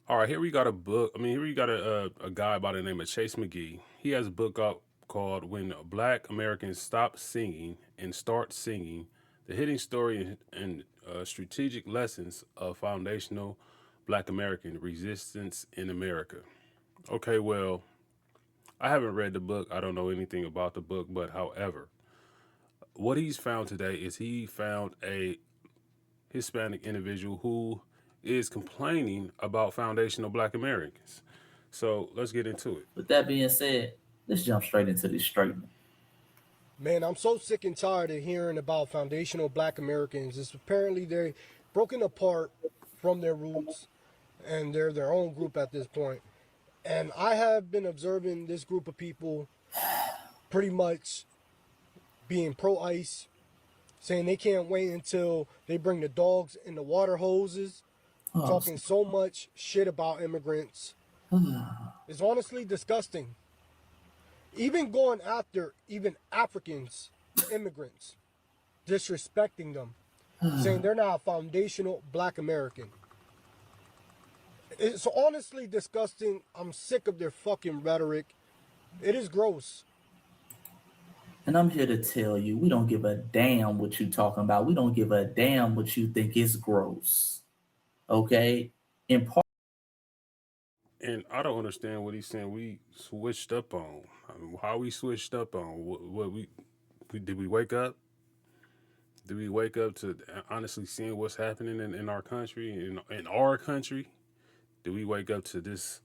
All right, here we got a book. Here we got a guy by the name of Chase McGee. He has a book out called "When Black Americans Stop Singing and Start Singing: The Hidden Story and Strategic Lessons of Foundational Black American Resistance in America." Okay, well, I haven't read the book. I don't know anything about the book, but however, what he's found today is he found a Hispanic individual who is complaining about foundational Black Americans. So let's get into it. With that being said, let's jump straight into this statement. Man, I'm so sick and tired of hearing about foundational black Americans. It's apparently they're broken apart from their roots and they're their own group at this point. And I have been observing this group of people pretty much being pro ICE, saying they can't wait until they bring the dogs and the water hoses, Oh, talking so much shit about immigrants. It's honestly disgusting. Even going after even Africans, immigrants, disrespecting them, saying they're not a foundational black American. It's honestly disgusting. I'm sick of their fucking rhetoric. It is gross. and I'm here to tell you, we don't give a damn what you talking about. We don't give a damn what you think is gross. Okay? In part, And I don't understand what he's saying. We switched up on. How we switched up on? What we did we wake up? Did we wake up to honestly seeing what's happening in our country, in our country? Did we wake up to this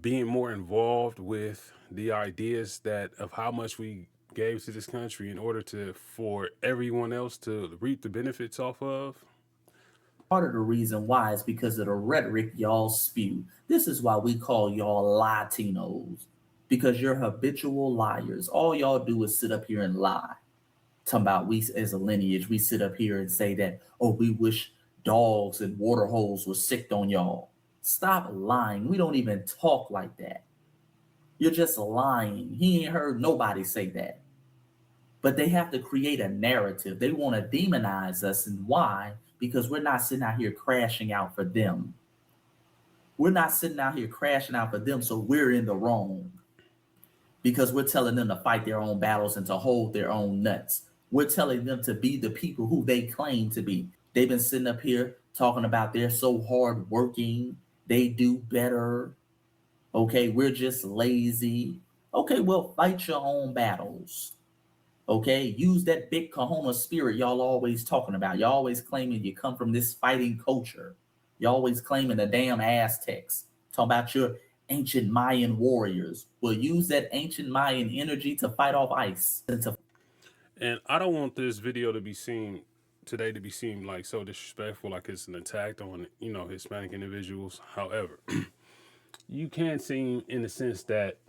being more involved with the ideas that of how much we gave to this country in order to for everyone else to reap the benefits off of? part of the reason why is because of the rhetoric y'all spew. This is why we call y'all Latinos. Because you're habitual liars. All y'all do is sit up here and lie. Talking about we as a lineage, we sit up here and say that, oh, we wish dogs and water holes were sicked on y'all. Stop lying. We don't even talk like that. You're just lying. He ain't heard nobody say that. But they have to create a narrative. They want to demonize us. And why? Because we're not sitting out here crashing out for them. We're not sitting out here crashing out for them, so we're in the wrong because we're telling them to fight their own battles and to hold their own nuts. We're telling them to be the people who they claim to be. They've been sitting up here talking about they're so hard working, they do better. Okay, we're just lazy. Okay, well, fight your own battles. Okay, use that big kahuna spirit y'all always talking about. Y'all always claiming you come from this fighting culture. You always claiming the damn Aztecs. Talk about your ancient Mayan warriors. Well, use that ancient Mayan energy to fight off ice. And I don't want this video to be seen today to be seen like so disrespectful, like it's an attack on Hispanic individuals. However, you can see in the sense that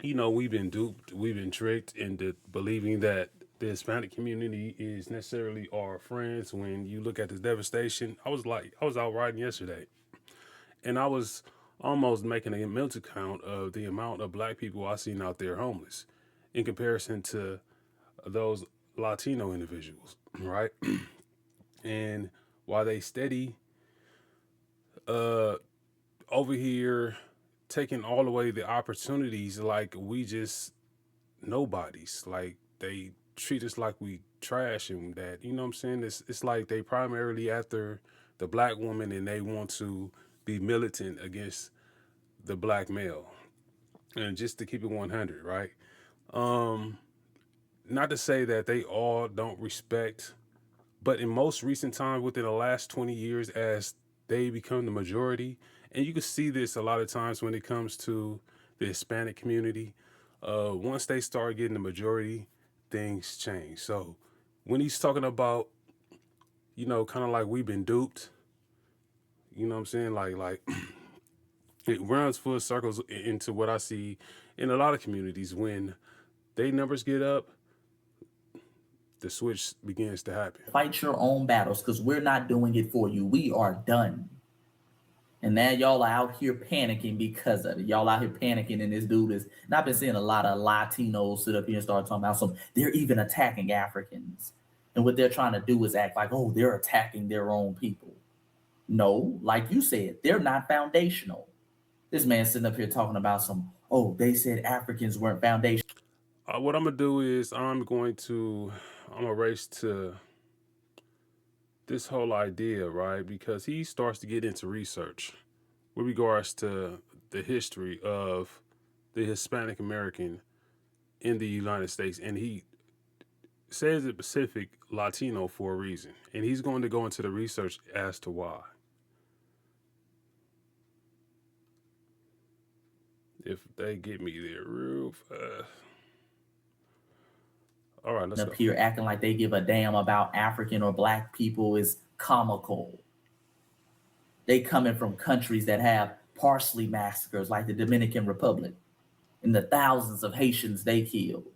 we've been duped, we've been tricked into believing that the Hispanic community is necessarily our friends. When you look at this devastation, I was out riding yesterday, and I was almost making a mental count of the amount of black people I seen out there homeless in comparison to those Latino individuals, right? And while they steady uh over here taking all away the opportunities like we just nobodies, like they treat us like we trash, and that, what I'm saying, it's like they primarily after the black woman and they want to be militant against the black male. And just to keep it 100, right? um Not to say that they all don't respect, but in most recent times within the last 20 years, as they become the majority, and you can see this a lot of times when it comes to the Hispanic community, once they start getting the majority, things change. So when he's talking about, kind of like we've been duped, you know what I'm saying? Like it runs full circles into what I see in a lot of communities. When they numbers get up, the switch begins to happen. Fight your own battles because we're not doing it for you. We are done. And now y'all are out here panicking because of it. Y'all out here panicking, and this dude is. And I've been seeing a lot of Latinos sit up here and start talking about some. They're even attacking Africans, and what they're trying to do is act like, oh, they're attacking their own people. No, like you said, they're not foundational. This man sitting up here talking about some, oh, they said Africans weren't foundational. What I'm gonna do is I'm gonna race to this whole idea, right? Because he starts to get into research with regards to the history of the Hispanic American in the United States, and he says it Pacific Latino for a reason, and he's going to go into the research as to why. If they get me there real fast. All right, let's Up go. here acting like they give a damn about African or black people is comical. They coming from countries that have parsley massacres like the Dominican Republic and the thousands of Haitians they killed.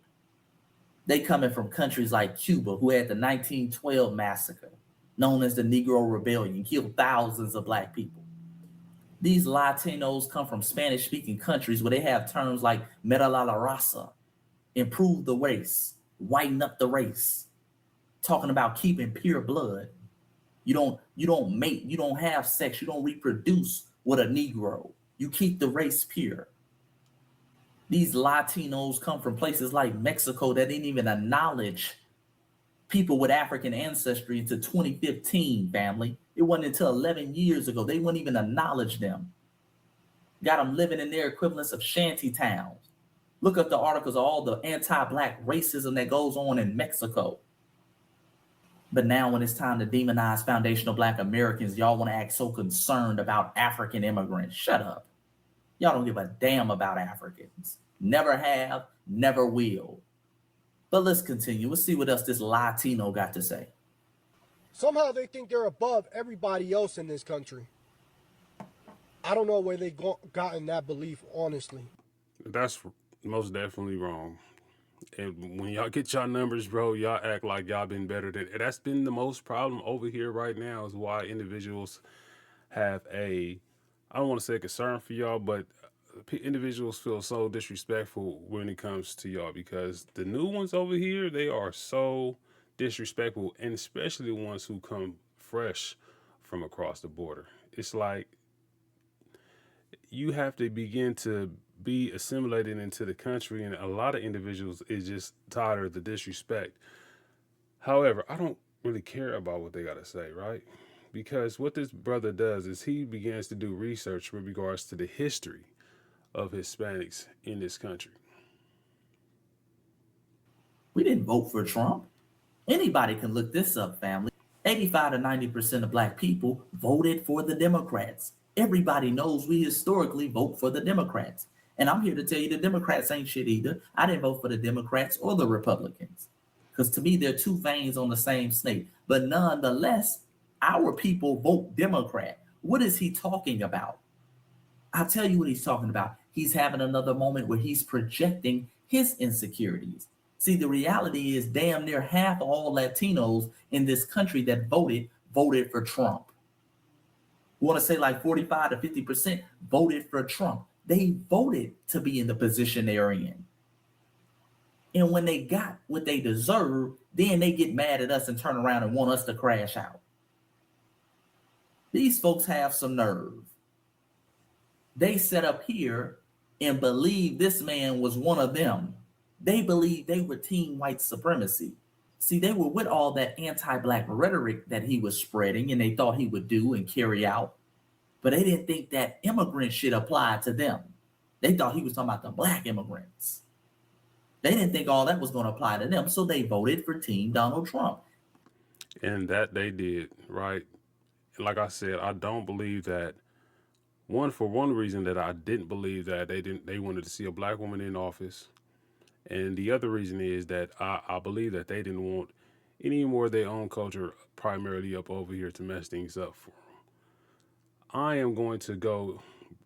They coming from countries like Cuba, who had the 1912 massacre, known as the Negro Rebellion, killed thousands of black people. These Latinos come from Spanish-speaking countries where they have terms like "mejorar la raza," improve the race, whiten up the race, talking about keeping pure blood. You don't mate, you don't have sex, you don't reproduce with a Negro. You keep the race pure. These Latinos come from places like Mexico that didn't even acknowledge people with African ancestry until 2015, family. It wasn't until 11 years ago. They wouldn't even acknowledge them. Got them living in their equivalents of shanty towns. Look up the articles of all the anti-black racism that goes on in Mexico. But now when it's time to demonize foundational black Americans, y'all want to act so concerned about African immigrants. Shut up. Y'all don't give a damn about Africans. Never have, never will. But let's continue. Let's see what else this Latino got to say. Somehow they think they're above everybody else in this country. I don't know where they gotten that belief, honestly. That's most definitely wrong. And when y'all get y'all numbers, bro, y'all act like y'all been better than. And that's been the most problem over here right now is why individuals have a, I don't want to say a concern for y'all, but individuals feel so disrespectful when it comes to y'all because the new ones over here, they are so disrespectful, and especially the ones who come fresh from across the border. It's like you have to begin to be assimilated into the country, and a lot of individuals is just tired of the disrespect. However, I don't really care about what they got to say, right? Because what this brother does is he begins to do research with regards to the history of Hispanics in this country. We didn't vote for Trump. Anybody can look this up, family. 85 to 90% of black people voted for the Democrats. Everybody knows we historically vote for the Democrats. And I'm here to tell you the Democrats ain't shit either. I didn't vote for the Democrats or the Republicans. Because to me, they're two veins on the same snake. But nonetheless, our people vote Democrat. What is he talking about? I'll tell you what he's talking about. He's having another moment where he's projecting his insecurities. See, the reality is damn near half of all Latinos in this country that voted for Trump. We want to say like 45 to 50% voted for Trump. They voted to be in the position they're in. And when they got what they deserve, then they get mad at us and turn around and want us to crash out. These folks have some nerve. They set up here and believe this man was one of them. They believed they were team white supremacy. See, they were with all that anti-black rhetoric that he was spreading and they thought he would do and carry out. But they didn't think that immigrant shit applied to them. They thought he was talking about the black immigrants. They didn't think all that was going to apply to them, so they voted for Team Donald Trump. And that they did, right? Like I said, I don't believe that for one reason that I didn't believe that they wanted to see a black woman in office. And the other reason is that I believe that they didn't want any more of their own culture primarily up over here to mess things up for them. I am going to go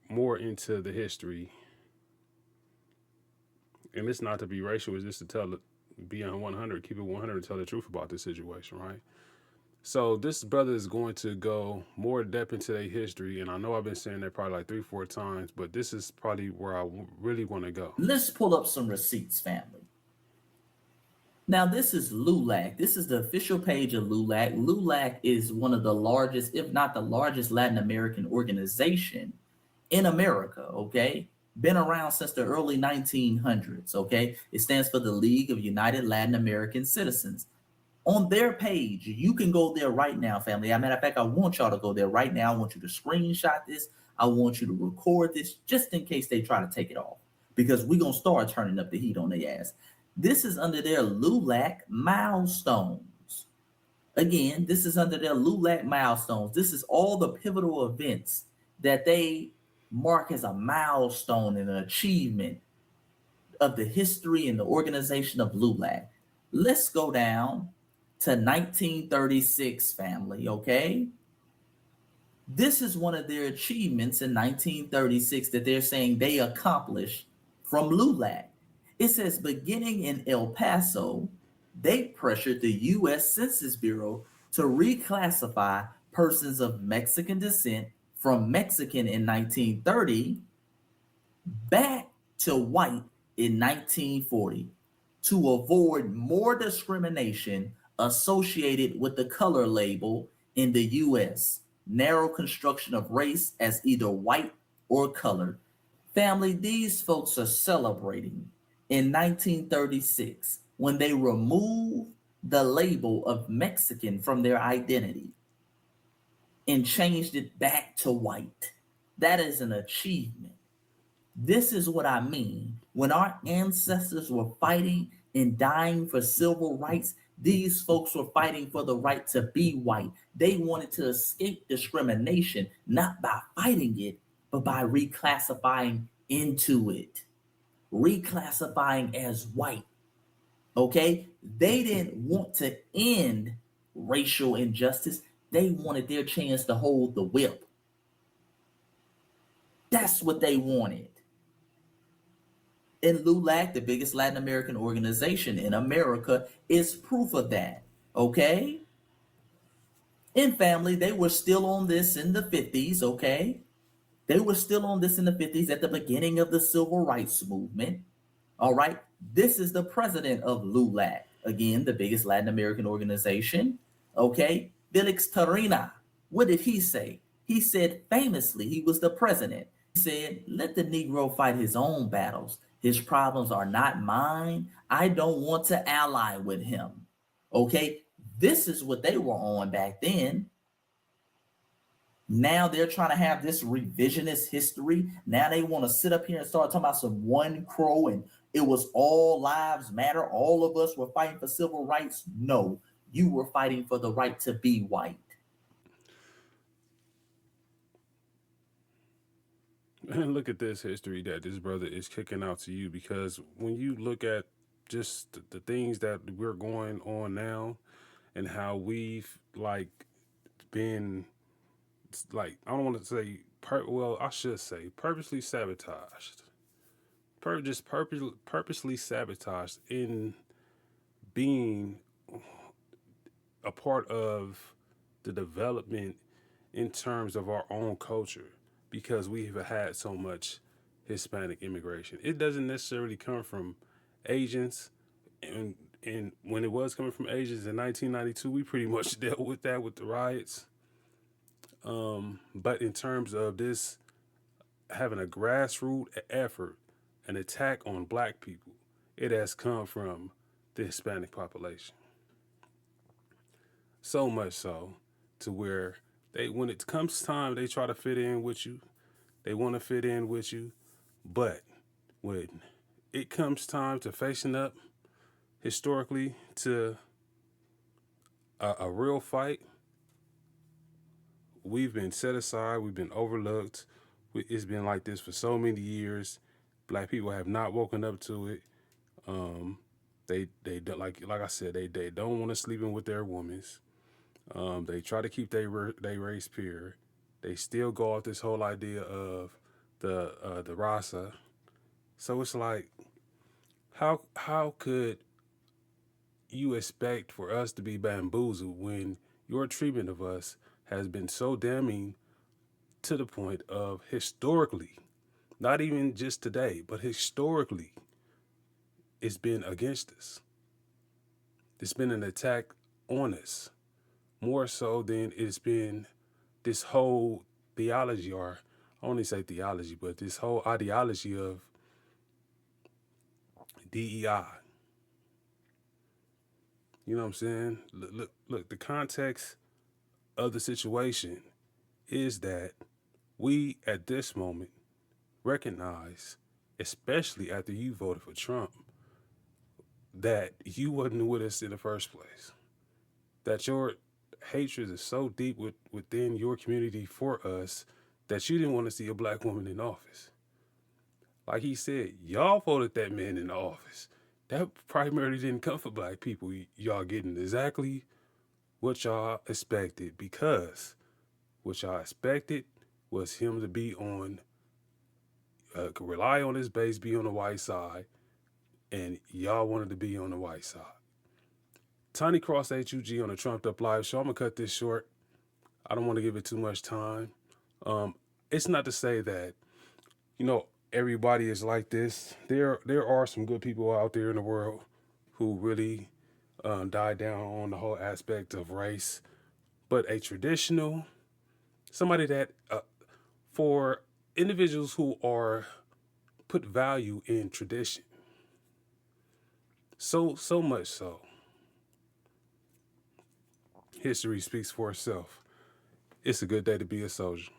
more into the history, and it's not to be racial, it's just to be on 100, keep it 100, and tell the truth about this situation, right? So this brother is going to go more depth into their history, and I know I've been saying that probably like 3, 4 times, but this is probably where I really want to go. Let's pull up some receipts, family. Now, this is LULAC. This is the official page of LULAC. LULAC is one of the largest, if not the largest, Latin American organization in America, okay? Been around since the early 1900s, okay? It stands for the League of United Latin American Citizens. On their page, you can go there right now, family. As a matter of fact, I want y'all to go there right now. I want you to screenshot this. I want you to record this just in case they try to take it off because we're going to start turning up the heat on their ass. This is under their LULAC milestones. Again, this is under their LULAC milestones. This is all the pivotal events that they mark as a milestone and an achievement of the history and the organization of LULAC. Let's go down to 1936, family, okay? This is one of their achievements in 1936 that they're saying they accomplished from LULAC. It says beginning in El Paso, they pressured the U.S. Census Bureau to reclassify persons of Mexican descent from Mexican in 1930 back to white in 1940 to avoid more discrimination associated with the color label in the US, narrow construction of race as either white or colored. Family, these folks are celebrating in 1936 when they removed the label of Mexican from their identity and changed it back to white. That is an achievement. This is what I mean. When our ancestors were fighting and dying for civil rights, these folks were fighting for the right to be white. They wanted to escape discrimination, not by fighting it, but by reclassifying into it, reclassifying as white. Okay? They didn't want to end racial injustice, they wanted their chance to hold the whip. That's what they wanted. And LULAC, the biggest Latin American organization in America, is proof of that. Okay? In family, they were still on this in the 50s, okay? They were still on this in the 50s at the beginning of the civil rights movement. All right? This is the president of LULAC, again, the biggest Latin American organization. Okay? Felix Tarina. What did he say? He said famously, he was the president. He said, let the Negro fight his own battles. His problems are not mine. I don't want to ally with him. Okay? This is what they were on back then. Now they're trying to have this revisionist history. Now they want to sit up here and start talking about some one crow and it was all lives matter. All of us were fighting for civil rights. No, you were fighting for the right to be white. And look at this history that this brother is kicking out to you because when you look at just the things that we're going on now and how we've like been like I don't want to say well I should say purposely sabotaged purposely sabotaged in being a part of the development in terms of our own culture because we have had so much Hispanic immigration. It doesn't necessarily come from Asians, and when it was coming from Asians in 1992, we pretty much dealt with that with the riots. But in terms of this having a grassroots effort, an attack on black people, it has come from the Hispanic population. So much so to where when it comes time, they try to fit in with you. They want to fit in with you. But when it comes time to facing up historically to a real fight, we've been set aside, we've been overlooked. It's been like this for so many years. Black people have not woken up to it. Um, they like I said they don't want to sleep in with their women. They try to keep their race pure. They still go off this whole idea of the rasa. So it's like how could you expect for us to be bamboozled when your treatment of us has been so damning to the point of historically, not even just today, but historically, it's been against us. It's been an attack on us more so than it's been this whole theology, or I only say theology, but this whole ideology of DEI. You know what I'm saying? Look, the context of the situation is that we at this moment recognize, especially after you voted for Trump, that you wasn't with us in the first place. That your hatred is so deep within your community for us that you didn't want to see a black woman in office. Like he said, y'all voted that man in office. That primarily didn't come for black people. Y'all getting exactly what y'all expected, because what y'all expected was him to be on, rely on his base, be on the white side, and y'all wanted to be on the white side. Tiny Cross-H.U.G on the Trumped Up Live Show. I'm gonna cut this short. I don't want to give it too much time. It's not to say that everybody is like this. There are some good people out there in the world who really died down on the whole aspect of race. But a traditional, somebody that for individuals who are put value in tradition, so much so, history speaks for itself. It's a good day to be a soldier.